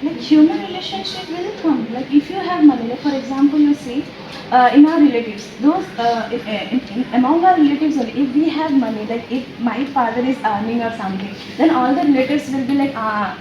Like human relationship will come. Like if you have money, like for example, you see, in our relatives, those among our relatives only, if we have money, like if my father is earning or something, then all the relatives will be like,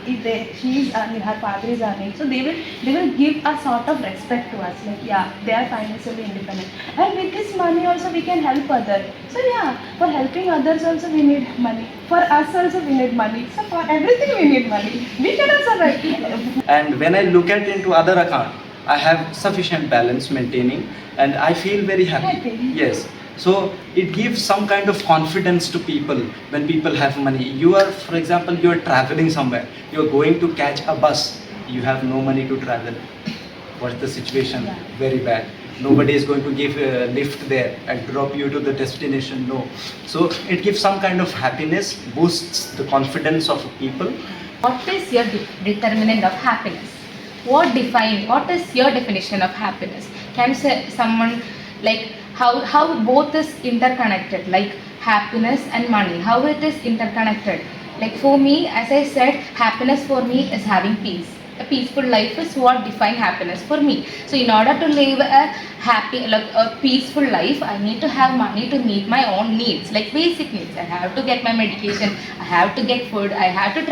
if she is earning, her father is earning, so they will give a sort of respect to us. Like yeah, they are financially independent, and with this money also we can help others. So yeah, for helping others also we need money. For us also we need money. So for everything we need money. We cannot survive. And when I look at into other account, I have sufficient balance maintaining, and I feel very happy. Happy. Yes. So it gives some kind of confidence to people when people have money. You are, for example, you are traveling somewhere. You are going to catch a bus. You have no money to travel. What's the situation? Yeah. Very bad. Nobody is going to give a lift there and drop you to the destination. No. So it gives some kind of happiness, boosts the confidence of people. What is your determinant of happiness? What is your definition of happiness? Can you say someone like how both is interconnected, like happiness and money, how it is interconnected? Like for me, as I said, happiness for me is having peace. A peaceful life is what define happiness for me. So in order to live a happy, like a peaceful life, I need to have money to meet my own needs, like basic needs. I have to get my medication, I have to get food, I have to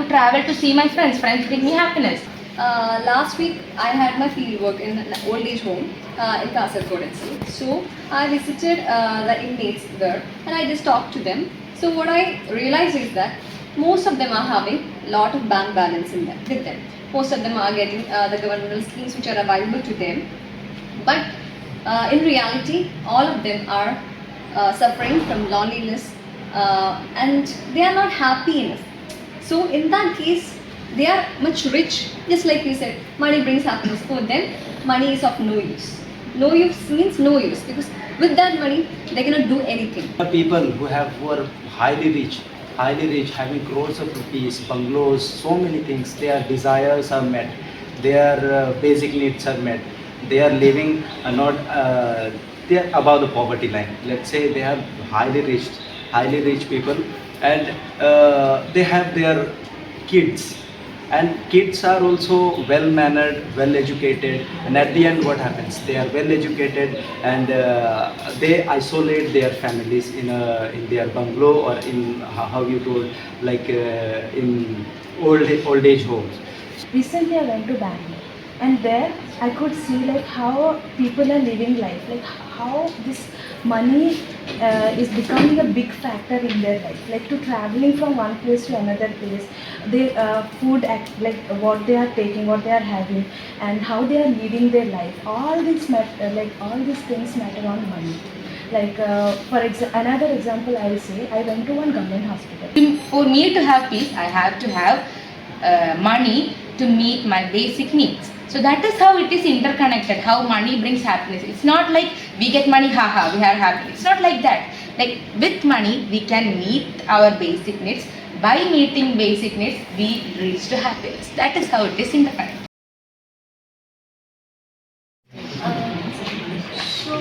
travel, to see my friends. Friends bring me happiness. Last week I had my field work in an old age home in Kasaragod itself. So I visited the inmates there and I just talked to them. So what I realized is that most of them are having lot of bank balance in them with them. Most of them are getting the governmental schemes which are available to them. But in reality, all of them are suffering from loneliness and they are not happy enough. So in that case, they are much rich. Just like we said, money brings happiness. For them, money is of no use. No use means no use because with that money, they cannot do anything. People who are highly rich, having crores of rupees, bungalows, so many things, their desires are met, their basic needs are met. They are living not they are above the poverty line. Let's say they are highly rich people, and they have their kids, and kids are also well mannered, well educated, and at the end what happens, they are well educated, and they isolate their families in their bungalow, or in how you told, like in old age homes. Recently, I went to Bangalore, and there I could see like how people are living life, like how this money is becoming a big factor in their life. Like to traveling from one place to another place, they food like what they are taking, what they are having, and how they are leading their life. All these like all these things matter on money. Like another example, I will say I went to one government hospital. For me to have peace, I have to have money to meet my basic needs. So that is how it is interconnected, how money brings happiness. It's not like we get money, haha, we are happy. It's not like that. Like with money, we can meet our basic needs. By meeting basic needs, we reach to happiness. That is how it is interconnected. So,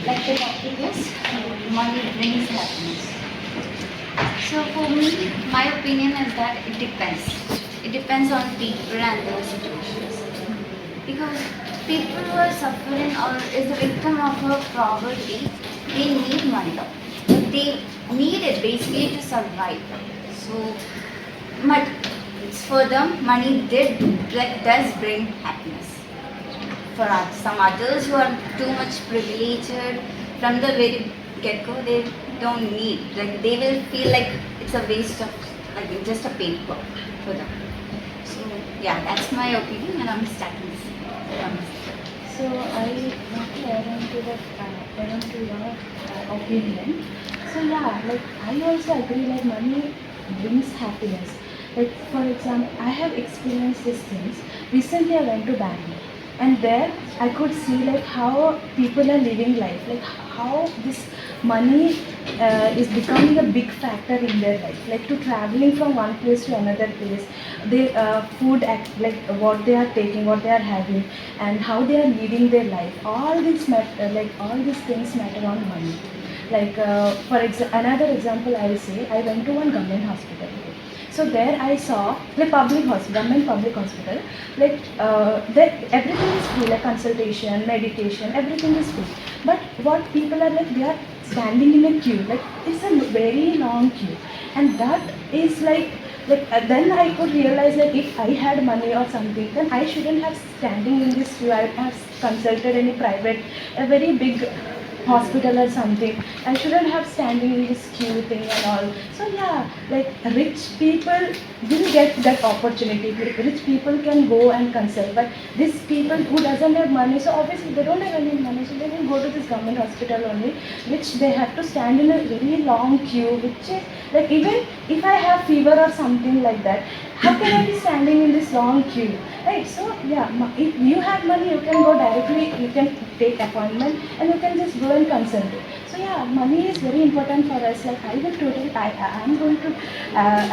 like the topic is money brings happiness. So for me, my opinion is that it depends. It depends on people and their situations. Because people who are suffering or is a victim of a poverty, they need money. They need it basically to survive. So, but for them, money does bring happiness. For some others who are too much privileged from the very get-go, they don't need, like they will feel like it's a waste of, like just a paper for them. So yeah, that's my opinion and I'm starting this. So I want to add on to your opinion. So yeah, like I also agree like money brings happiness. Like for example, I have experienced these things. Recently I went to Bangalore, and there I could see like how people are living life, like how this money is becoming a big factor in their life. Like to traveling from one place to another place, they like what they are taking, what they are having, and how they are leading their life. All these like all these things matter on money. Like another example, I will say I went to one government hospital. So there I saw like public hospital, government public hospital, like that everything is free, like consultation, medication, everything is free. But what people are like, they are standing in a queue, like it's a very long queue, and that is like then I could realize that if I had money or something, then I shouldn't have standing in this queue. I would have consulted any private, a very big hospital or something. I shouldn't have standing in this queue thing and all. So yeah, like rich people will get that opportunity. Rich people can go and consult, but these people who doesn't have money, so obviously they don't have any money, so they will go to this government hospital only, which they have to stand in a very long queue, which is like, even if I have fever or something like that, how can I be standing in this long queue? Right, so yeah, if you have money, you can go directly, you can take appointment and you can just go and consult it. So yeah, money is very important for us. Like I will totally, I am going to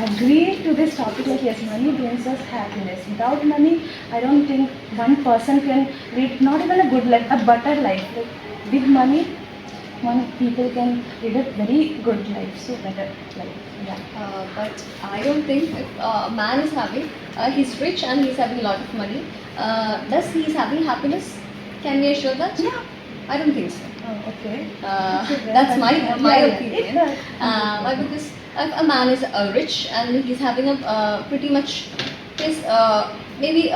agree to this topic. Like yes, money brings us happiness. Without money, I don't think one person can lead not even a good life, a better life. Like with money, one people can lead a very good life, so better life. Yeah. But I don't think if a man is having, he's rich and he's having a lot of money, does he's having happiness? Can we assure that? Yeah. I don't think so. Oh, okay. That's my Yeah, opinion. yeah. Why? Because if a man is rich and he's having a pretty much his maybe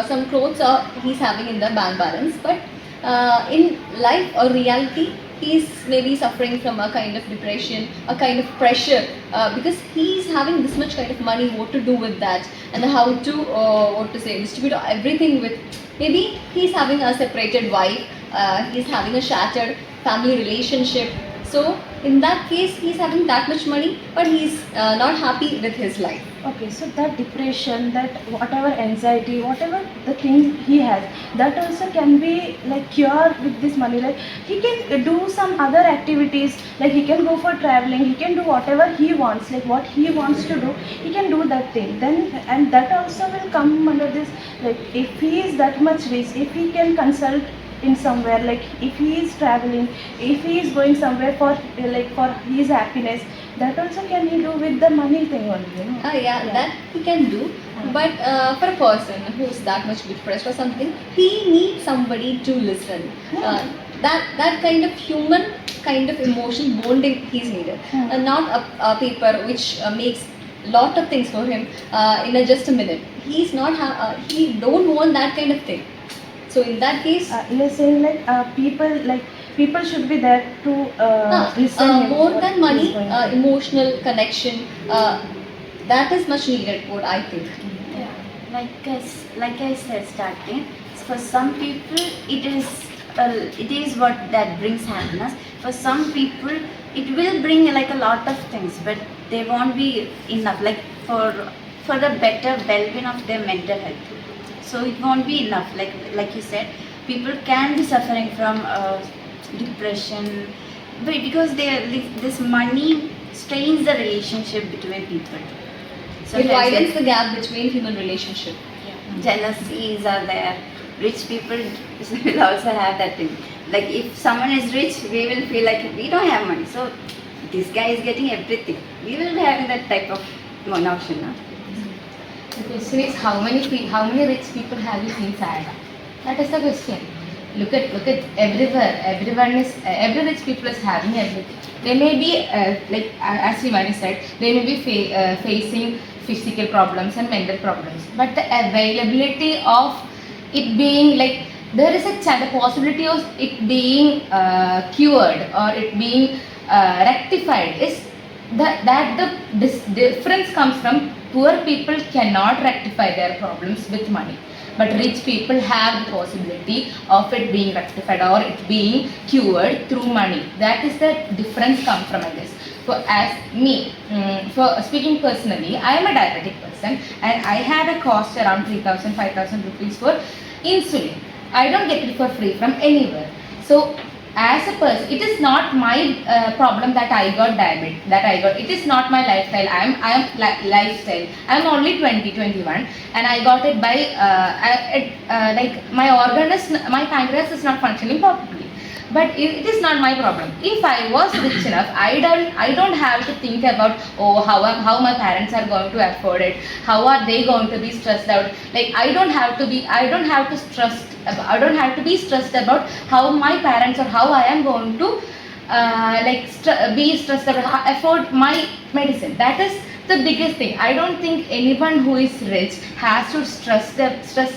some clothes he's having in the bank balance, but in life or reality he's maybe suffering from a kind of depression, a kind of pressure, because he's having this much kind of money, what to do with that, and how to what to say, distribute everything with. Maybe he's having a separated wife, he's having a shattered family relationship. So in that case, he's having that much money, but he's not happy with his life. Okay, so that depression, that whatever anxiety, whatever the thing he has, that also can be like cured with this money. Like he can do some other activities, like he can go for traveling, he can do whatever he wants, like what he wants to do, he can do that thing. Then and that also will come under this. Like if he is that much rich, if he can consult in somewhere, like if he is traveling, if he is going somewhere for like for his happiness, that also can he do with the money thing only, you know? Yeah, that he can do. But for a person who's that much depressed or something, he needs somebody to listen. That kind of human kind of emotion bonding he's needed, not a paper which makes lot of things for him in just a minute. He's not he don't want that kind of thing. So in that case, You're saying like people should be there to listen him more what than he's money, going through. emotional connection, that is much needed. What I think. Yeah, like I said starting, for some people it is what that brings happiness. For some people it will bring like a lot of things, but they won't be enough. Like for the better well-being of their mental health. So it won't be enough. Like you said, people can be suffering from depression, but because this money strains the relationship between people. It widens the gap between human relationship. Jealousies are there. Rich people will also have that thing. Like if someone is rich, we will feel like we don't have money. So this guy is getting everything. We will be having that type of notion. No? The question is how many rich people have you seen sad? That is the question. Look at everywhere. Every rich people is having everything. They may be as Shivani said, they may be facing physical problems and mental problems, but the availability of it being like there is the possibility of it being cured or it being rectified is that the difference comes from poor people cannot rectify their problems with money, but rich people have the possibility of it being rectified or it being cured through money. That is the difference come from this. For as me, for speaking personally, I am a diabetic person and I had a cost around 3,000, 5,000 rupees for insulin. I don't get it for free from anywhere. So as a person, it is not my problem that I got diabetes. It is not my lifestyle. I am lifestyle. I am only 20, 21, and I got it by like my pancreas is not functioning properly. But it is not my problem. If I was rich enough, I don't have to think about, oh, how my parents are going to afford it, how are they going to be stressed out. Like I don't have to be stressed about how my parents or how I am going to be stressed about how afford my medicine. That is the biggest thing. I don't think anyone who is rich has to stress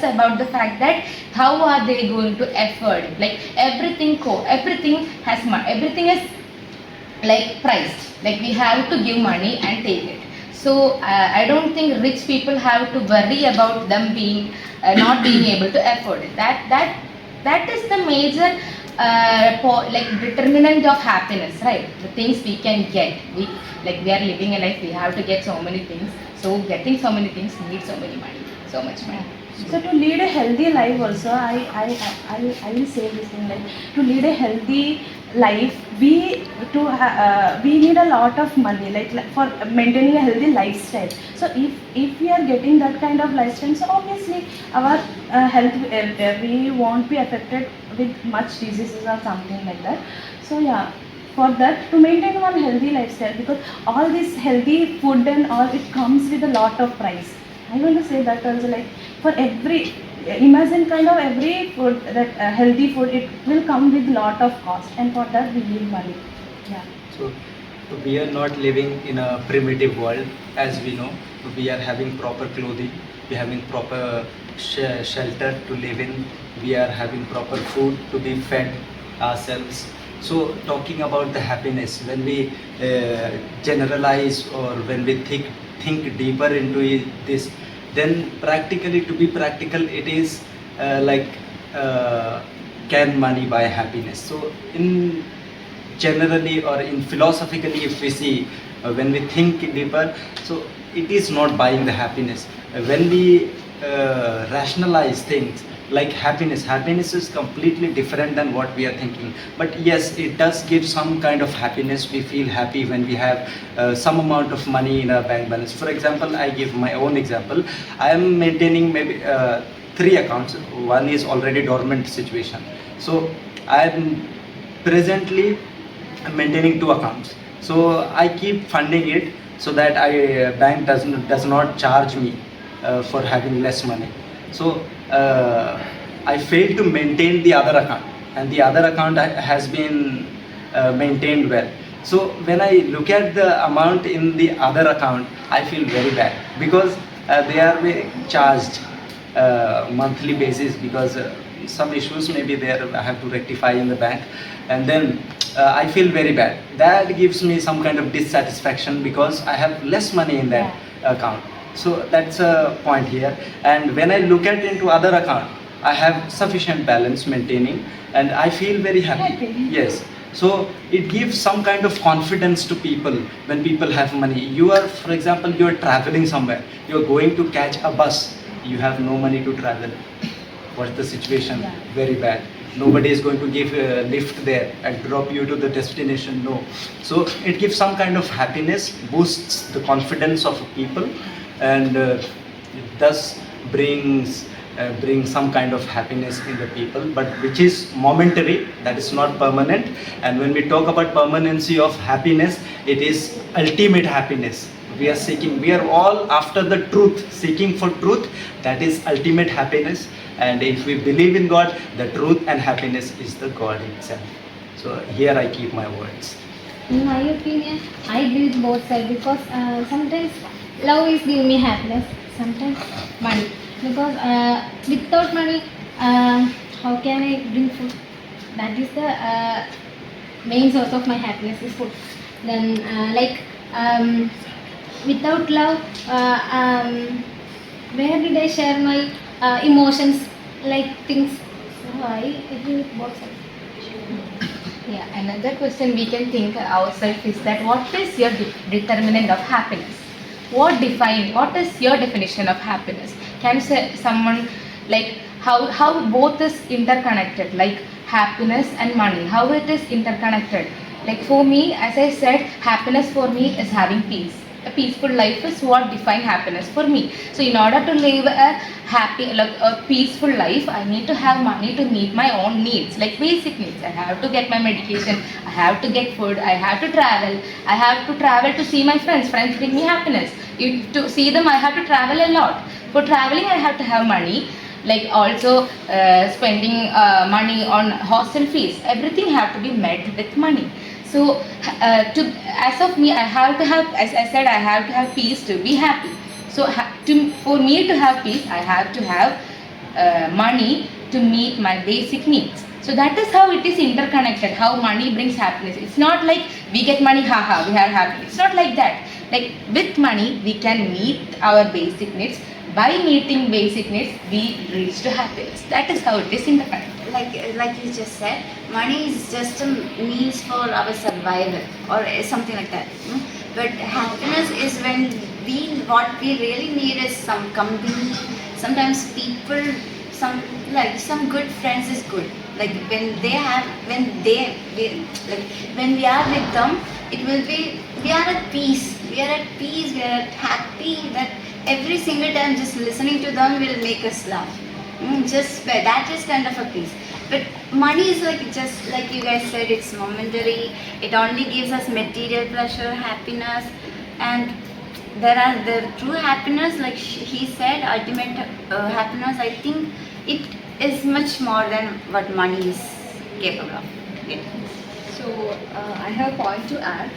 about the fact that how are they going to afford it. Like everything is like priced. Like we have to give money and take it. So I don't think rich people have to worry about them being not being able to afford it. That is the major determinant of happiness, right? The things we can get. We are living a life. We have to get so many things. So getting so many things needs so much money. So to lead a healthy life also, I will say this thing, like to lead a healthy life, we need a lot of money, like for maintaining a healthy lifestyle. So if we are getting that kind of lifestyle, so obviously our health, we won't be affected with much diseases or something like that. So yeah, for that, to maintain one healthy lifestyle, because all this healthy food and all, it comes with a lot of price. I want to say that also, like for every, imagine kind of every food, that healthy food, it will come with lot of cost, and for that we need money. Yeah. So we are not living in a primitive world, as we know. We are having proper clothing, we are having proper shelter to live in, we are having proper food to be fed ourselves. So talking about the happiness, when we generalize or when we think deeper into this, then practically, to be practical, it is can money buy happiness? So in generally or in philosophically, if we see, when we think deeper, so it is not buying the happiness. When we rationalize things, like happiness is completely different than what we are thinking. But yes, it does give some kind of happiness. We feel happy when we have some amount of money in our bank balance. For example, I give my own example. I am maintaining maybe 3 accounts. One is already dormant situation, so I am presently maintaining 2 accounts. So I keep funding it so that bank does not charge me for having less money. So I failed to maintain the other account, and the other account has been maintained well. So when I look at the amount in the other account, I feel very bad, because they are being charged monthly basis, because some issues maybe there I have to rectify in the bank, and then I feel very bad. That gives me some kind of dissatisfaction, because I have less money in that account. So that's a point here. And when I look at into other account, I have sufficient balance maintaining, and I feel very happy. Yes. So it gives some kind of confidence to people when people have money. You are, for example, you are traveling somewhere. You are going to catch a bus. You have no money to travel. What's the situation? Yeah. Very bad. Nobody is going to give a lift there and drop you to the destination. No. So it gives some kind of happiness, boosts the confidence of people, and it thus brings some kind of happiness in the people, but which is momentary, that is not permanent. And when we talk about permanency of happiness, it is ultimate happiness. We are all after the truth, seeking for truth. That is ultimate happiness. And if we believe in God, the truth and happiness is the God itself. So here I keep my words. In my opinion, I agree with both sides, because sometimes love is giving me happiness, sometimes money. Because without money, how can I bring food? That is the main source of my happiness is food. Then without love, where did I share my emotions, like things? So I agree with both sides. Yeah, another question we can think ourselves is that what is your determinant of happiness? What is your definition of happiness? Can you say someone, like how both is interconnected, like happiness and money, how it is interconnected? Like for me, as I said, happiness for me is having peace. a peaceful life is what define happiness for me. So in order to live a happy, like a peaceful life, I need to have money to meet my own needs, like basic needs. I have to get my medication, I have to get food, I have to travel, to see my friends. Friends bring me happiness. To see them, I have to travel a lot. For traveling, I have to have money. Like also spending money on hostel fees. Everything have to be met with money. So, as of me, I have to have, as I said, I have to have peace to be happy. So, for me to have peace, I have to have money to meet my basic needs. So that is how it is interconnected. How money brings happiness. It's not like we get money, haha, we are happy. It's not like that. Like with money, we can meet our basic needs. By meeting basic needs, we reach to happiness. That is how it is interconnected. Like you just said, money is just a means for our survival or something like that. But happiness is when what we really need is some company. Sometimes people, some good friends is good. Like when we are with them, it will be, we are at peace. We are at peace. We are happy that every single time just listening to them will make us laugh. That is kind of a peace. But money is just like you guys said, it's momentary. It only gives us material pleasure, happiness, and the true happiness, like he said, ultimate happiness. I think it is much more than what money is capable of. Yeah. So I have a point to add.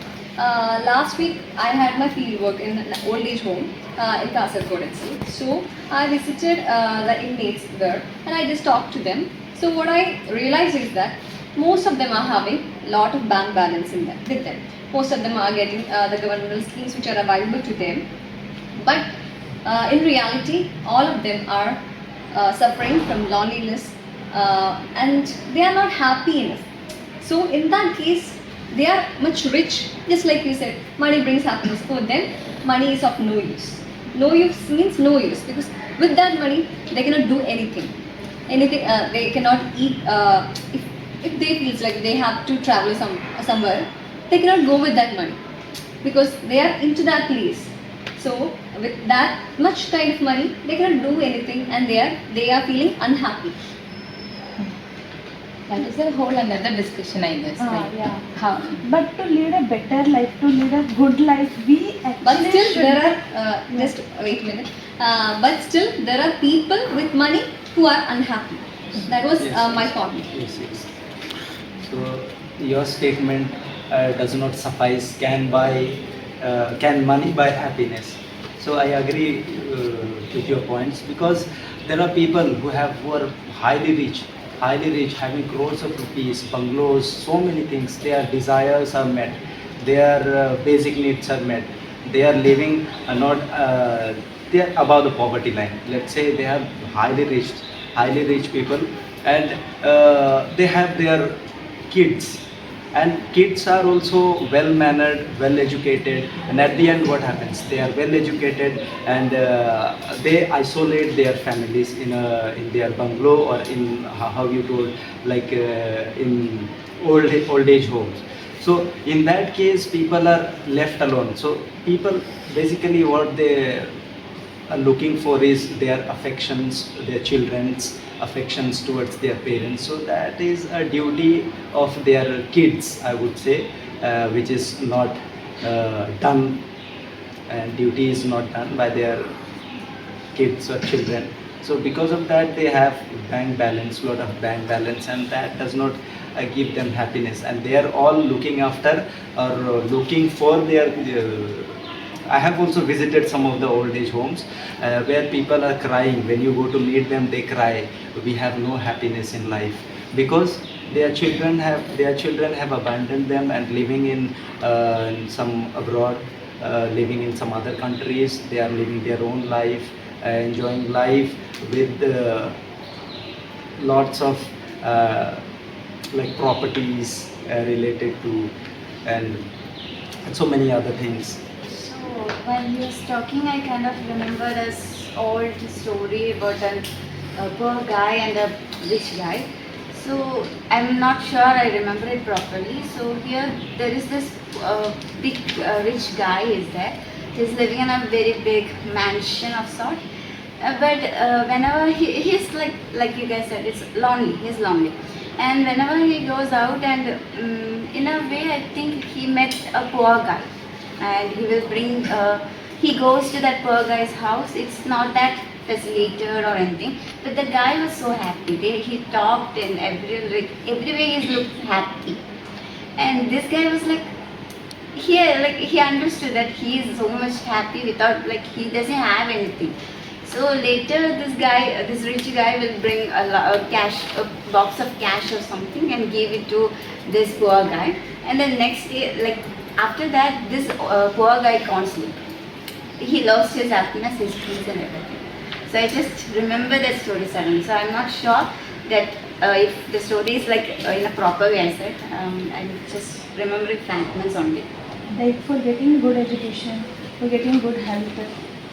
Last week I had my field work in an old age home in Kasaragod itself. So I visited the inmates there and I just talked to them. So what I realized is that most of them are having a lot of bank balance with them. Most of them are getting the governmental schemes which are available to them. But in reality, all of them are suffering from loneliness and they are not happy enough. So in that case, they are much rich, just like you said, money brings happiness. For them, money is of no use. No use means no use, because with that money, they cannot do anything. They cannot eat. If they feel like they have to travel somewhere, they cannot go with that money because they are into that place. So with that much kind of money, they cannot do anything, and they are feeling unhappy. That is a whole another discussion, I guess. Yeah. How? But to lead a better life, to lead a good life, we actually But still, should there are just wait a minute. But still, there are people with money who are unhappy. That was my point. Yes, yes. So your statement does not suffice. Can money buy happiness? So I agree with your points, because there are people who are highly rich, having crores of rupees, bungalows, so many things. Their desires are met, their basic needs are met. They are living they are above the poverty line. Let's say they are highly rich people, and they have their kids, and kids are also well mannered, well educated, and at the end what happens? They are well educated, and they isolate their families in their bungalow, or in how you told, like in old age homes. So in that case, people are left alone. So people basically what they are looking for is their affections, their children's affections towards their parents. So that is a duty of their kids, I would say, which is not done, and duty is not done by their kids or children. So because of that, they have lot of bank balance, and that does not give them happiness, and they are all looking after or looking for their I have also visited some of the old age homes where people are crying. When you go to meet them, they cry. We have no happiness in life, because their children have abandoned them and living in some abroad, living in some other countries. They are living their own life, enjoying life with lots of like properties related to, and so many other things. So when he was talking, I kind of remembered this old story about a poor guy and a rich guy. So I'm not sure I remember it properly. So here there is this big rich guy is there, He's living in a very big mansion of sort. But whenever he's like you guys said, it's lonely. He's lonely, and whenever he goes out, and in a way, I think he met a poor guy, and he will bring. He goes to that poor guy's house. It's not that facilitated or anything, but the guy was so happy. He talked, and every way he looked happy, and this guy was like he understood that he is so much happy without, like, he doesn't have anything. So later this rich guy will bring a box of cash or something and give it to this poor guy, and then next day, like after that, this poor guy can't sleep. He lost his happiness, his peace and everything. So I just remember that story suddenly. So I'm not sure that if the story is like in a proper way, I said. I'm just remembering fragments only. Like for getting good education, for getting good health,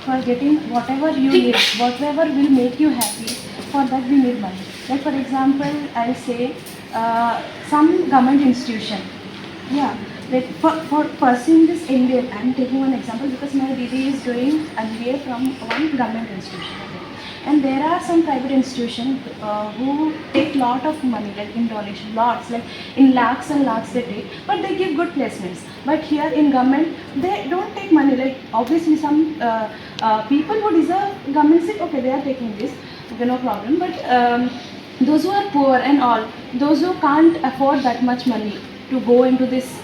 for getting whatever you need, whatever will make you happy, for that we need money. Like for example, I'll say some government institution. Yeah, like for pursuing this MBA, I'm taking one example because my Didi is doing MBA from one government institution. Okay. And there are some private institutions who take lot of money, like in donation, lots, like in lakhs and lakhs they take, but they give good placements. But here in government, they don't take money. Like obviously some people who deserve government seat, okay, they are taking this, okay, no problem. But those who are poor and all, those who can't afford that much money to go into this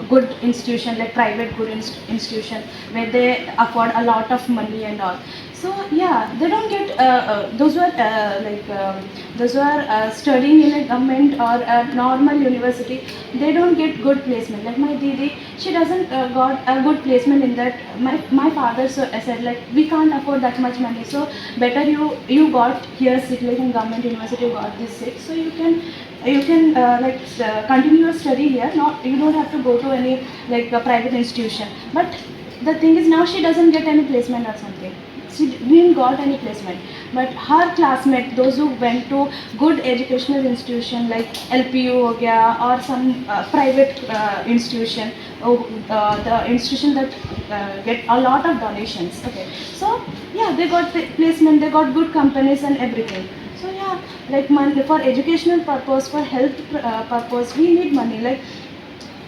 good institution, like private good institution, where they afford a lot of money and all. So yeah, they don't get those who are those who are studying in a government or a normal university. They don't get good placement. Like my Didi, she doesn't got a good placement in that. My father said like we can't afford that much money. So better you got here seat, like in government university you got this seat. So you can continue your study here. Not you don't have to go to any like a private institution. But the thing is now she doesn't get any placement or something. She didn't got any placement, but her classmate, those who went to good educational institution like LPU हो गया or some private institution, the institution that get a lot of donations. Okay, so yeah, they got the placement, they got good companies and everything. So yeah, like money for educational purpose, for health purpose, we need money. Like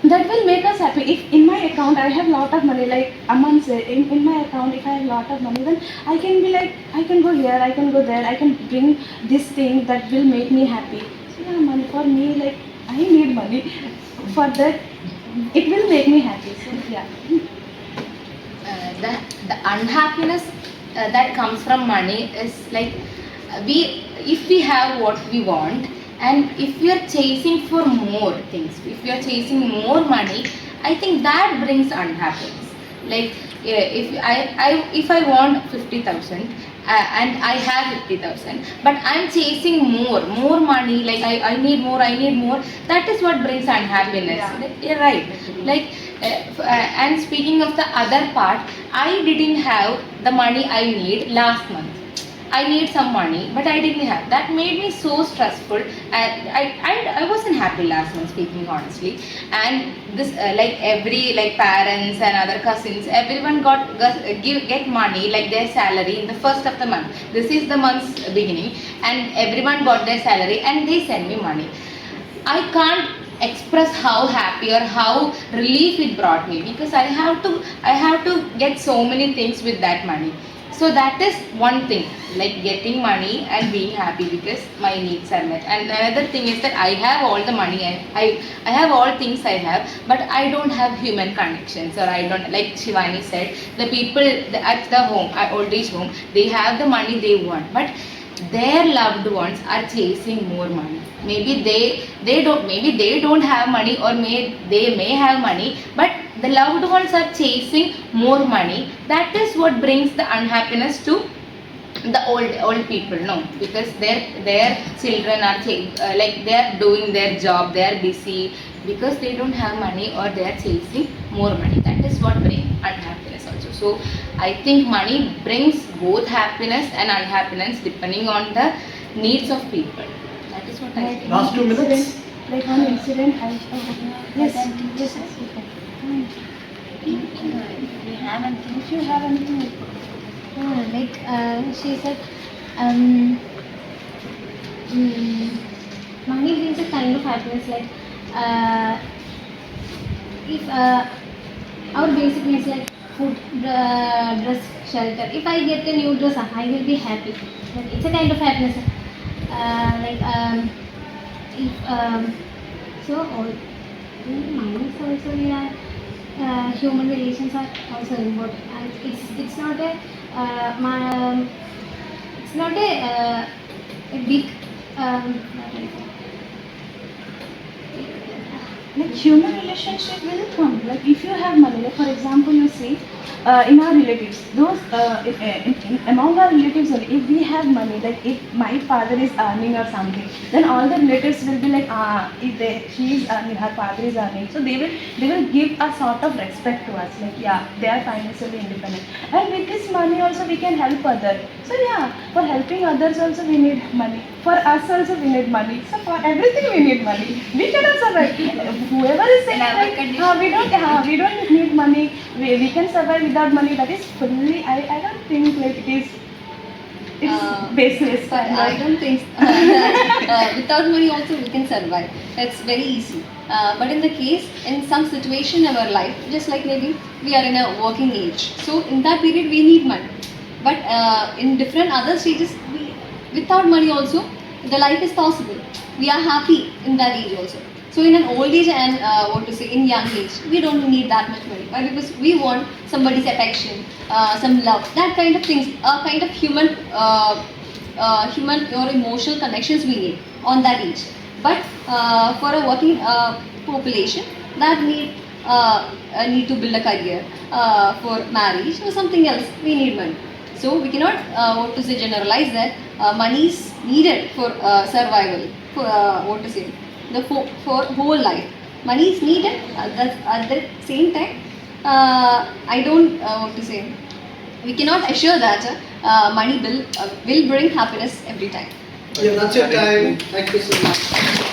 that will make us happy. If in my account I have lot of money, like Aman said, in my account if I have lot of money, then I can be like, I can go here, I can go there, I can bring this thing that will make me happy. So yeah, money for me, like I need money for that, it will make me happy. So yeah. The unhappiness that comes from money is like if we have what we want, and if we are chasing for more things, if we are chasing more money, I think that brings unhappiness. Like if I want 50,000 and I have 50,000, but I'm chasing more money, like I need more, that is what brings unhappiness. Yeah. Like, you're right. Like and speaking of the other part, I didn't have the money I need last month. I need some money, but I didn't have. That made me so stressful. I wasn't happy last month, speaking honestly. And this every parents and other cousins, everyone get money, like their salary in the first of the month. This is the month's beginning, and everyone got their salary and they send me money. I can't express how happy or how relief it brought me, because I have to get so many things with that money. So that is one thing, like getting money and being happy because my needs are met. And another thing is that I have all the money, I have all things I have, but I don't have human connections, or I don't, like Shivani said, the people at the home, at old age home, they have the money they want, but their loved ones are chasing more money. Maybe they don't have money, or they may have money, but the loved ones are chasing more money. That is what brings the unhappiness to the old people. No, because their children are they are doing their job, they are busy because they don't have money, or they are chasing more money. That is what brings unhappiness also. So I think money brings both happiness and unhappiness depending on the needs of people. That is what I think. Last 2 minutes. Like one incident, yes. We have anything. If you have anything, She said, money brings a kind of happiness. If our basic needs like food, dress, shelter. If I get a new dress, I will be happy. It's a kind of happiness. If so, all mine is also human relations are also important. And it's not a it's not a big like human relationship will come. Like if you have money, like for example, you see in our relatives, those among our relatives only, if we have money, like if my father is earning or something, then all the relatives will be like, she is earning, her father is earning, so they will give a sort of respect to us, like yeah, they are financially independent, and with this money also we can help others. So yeah, for helping others also we need money. For us also we need money. So for everything we need money. We cannot survive. Whoever is saying like, we don't need money, we can survive without money, that is fully, I don't think like it's baseless. But I don't think without money also we can survive. That's very easy. But in the case, in some situation in our life, just like maybe we are in a working age, so in that period we need money. But in different other stages, without money also, the life is possible. We are happy in that age also. So in an old age and in young age, we don't need that much money. Why? Because we want somebody's affection, some love, that kind of things, kind of human or emotional connections we need on that age. But for a working population, that need to build a career, for marriage or something else, we need money. So we cannot generalize that money is needed for survival, for for whole life. Money is needed at the same time. I don't we cannot assure that money will bring happiness every time. Yeah, that's your time. Thank you so much.